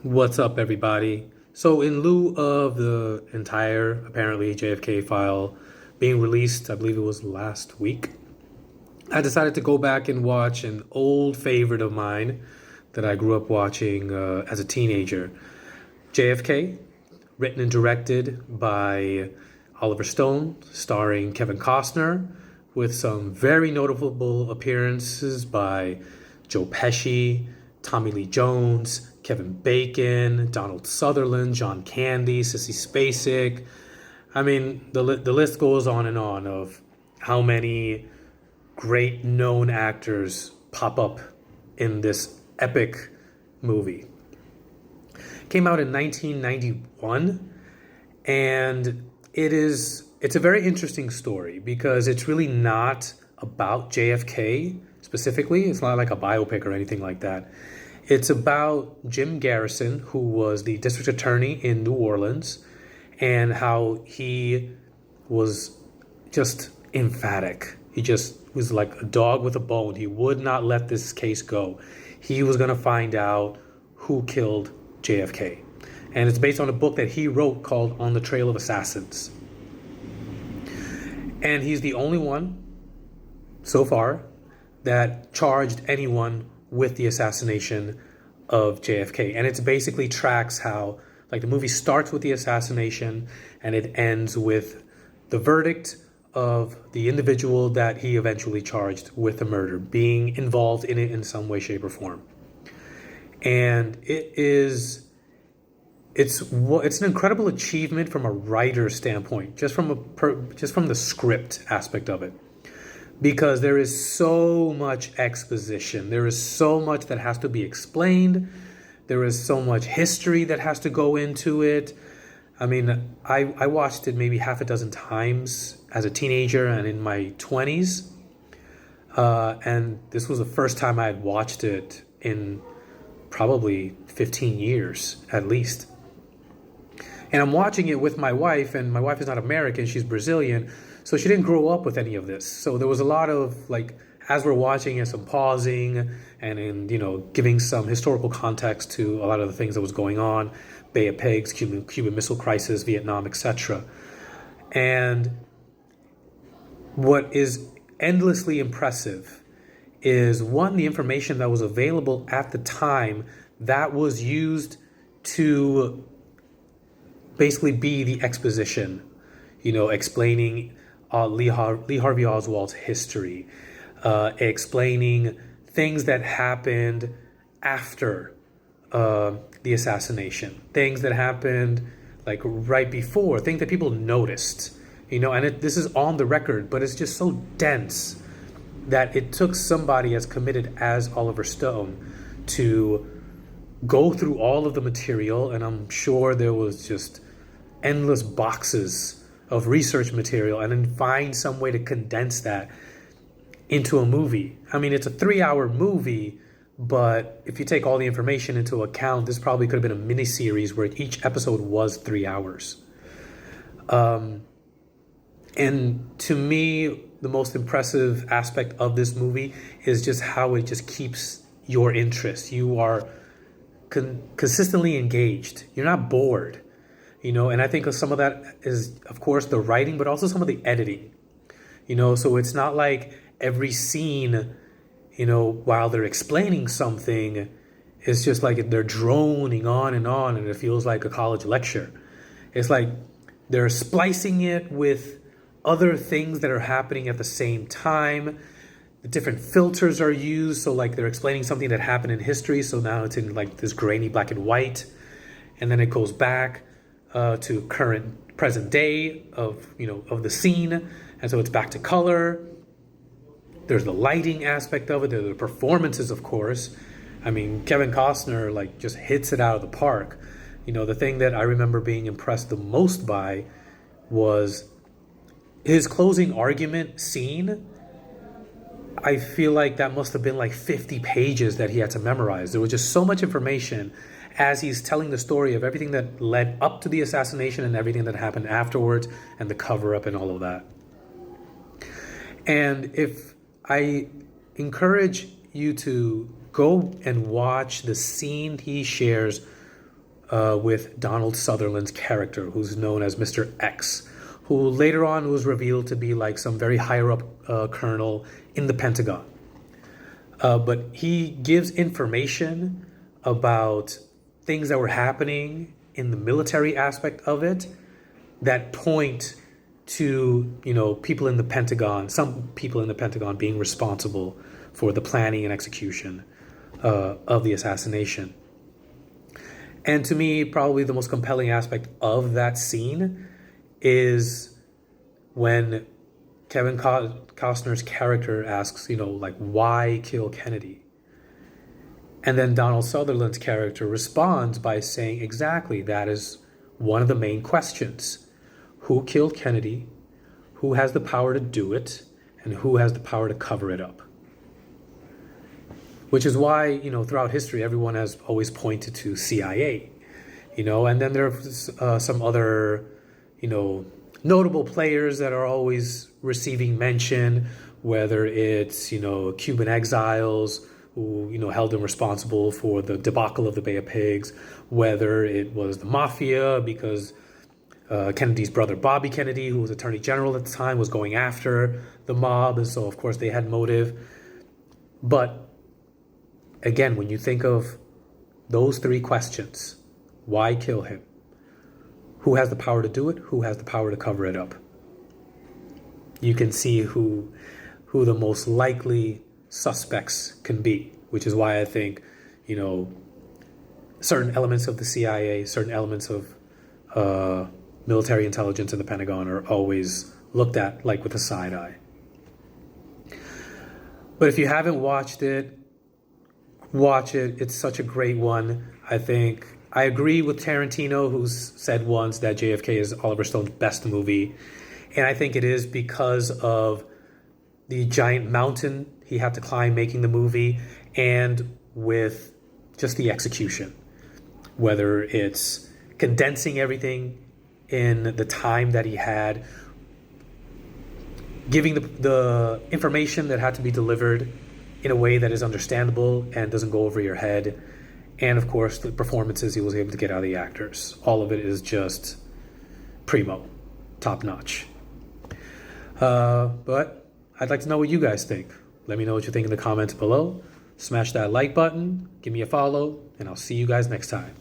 What's up, everybody? So, in lieu of the entire, apparently, JFK file being released, I believe it was last week, I decided to go back and watch an old favorite of mine that I grew up watching as a teenager, JFK, written and directed by Oliver Stone, starring Kevin Costner, with some very notable appearances by Joe Pesci, Tommy Lee Jones, Kevin Bacon, Donald Sutherland, John Candy, Sissy Spacek. I mean, the list goes on of how many great known actors pop up in this epic movie. Came out in 1991, and it's a very interesting story because it's really not about JFK specifically. It's not like a biopic or anything like that. It's about Jim Garrison, who was the district attorney in New Orleans, and how he was just emphatic. He just was like a dog with a bone. He would not let this case go. He was going to find out who killed JFK. And it's based on a book that he wrote called On the Trail of Assassins. And he's the only one so far that charged anyone with the assassination of JFK. And it's basically tracks how, like, the movie starts with the assassination and it ends with the verdict of the individual that he eventually charged with the murder being involved in it in some way, shape, or form. And it's an incredible achievement from a writer's standpoint, just from the script aspect of it, because there is so much exposition, there is so much that has to be explained, there is so much history that has to go into it. I mean, I watched it maybe half a dozen times as a teenager and in my 20s, and this was the first time I had watched it in probably 15 years at least. And I'm watching it with my wife, and my wife is not American, she's Brazilian, so she didn't grow up with any of this. So there was a lot of, like, as we're watching it, some pausing and giving some historical context to a lot of the things that was going on, Bay of Pigs, Cuban Missile Crisis, Vietnam, etc. And what is endlessly impressive is, one, the information that was available at the time that was used to basically be the exposition, explaining Lee Harvey Oswald's history, explaining things that happened after the assassination, things that happened like right before, things that people noticed, and this is on the record, but it's just so dense that it took somebody as committed as Oliver Stone to go through all of the material. And I'm sure there was just endless boxes of research material, and then find some way to condense that into a movie. I mean, it's a 3-hour movie, but if you take all the information into account, this probably could have been a mini series where each episode was 3 hours. And to me, the most impressive aspect of this movie is just how it just keeps your interest. You are consistently engaged. You're not bored, and I think some of that is, of course, the writing, but also some of the editing, so it's not like every scene, while they're explaining something, it's just like they're droning on and it feels like a college lecture. It's like they're splicing it with other things that are happening at the same time. The different filters are used, so like they're explaining something that happened in history, so now it's in like this grainy black and white, and then it goes back to present day of the scene, and so it's back to color. There's the lighting aspect of it. There's the performances, of course. I mean, Kevin Costner like just hits it out of the park. The thing that I remember being impressed the most by was his closing argument scene. I feel like that must have been like 50 pages that he had to memorize. There was just so much information as he's telling the story of everything that led up to the assassination and everything that happened afterwards and the cover-up and all of that. And if I encourage you to go and watch the scene he shares with Donald Sutherland's character, who's known as Mr. X, who later on was revealed to be like some very higher up colonel in the Pentagon. But he gives information about things that were happening in the military aspect of it that point to, people in the Pentagon, some people in the Pentagon being responsible for the planning and execution of the assassination. And to me, probably the most compelling aspect of that scene is when Kevin Costner's character asks, why kill Kennedy? And then Donald Sutherland's character responds by saying, exactly, that is one of the main questions. Who killed Kennedy? Who has the power to do it? And who has the power to cover it up? Which is why, throughout history, everyone has always pointed to CIA, and then there's some other, notable players that are always receiving mention, whether it's, Cuban exiles who, held them responsible for the debacle of the Bay of Pigs, whether it was the mafia because Kennedy's brother, Bobby Kennedy, who was Attorney General at the time, was going after the mob. And so, of course, they had motive. But again, when you think of those three questions, why kill him? Who has the power to do it? Who has the power to cover it up? You can see who the most likely suspects can be, which is why I think, certain elements of the CIA, certain elements of military intelligence in the Pentagon are always looked at like with a side eye. But if you haven't watched it, watch it. It's such a great one. I agree with Tarantino, who's said once that JFK is Oliver Stone's best movie. And I think it is because of the giant mountain he had to climb making the movie, and with just the execution. Whether it's condensing everything in the time that he had, giving the information that had to be delivered in a way that is understandable and doesn't go over your head. And of course, the performances he was able to get out of the actors. All of it is just primo, top notch. But I'd like to know what you guys think. Let me know what you think in the comments below. Smash that like button, give me a follow, and I'll see you guys next time.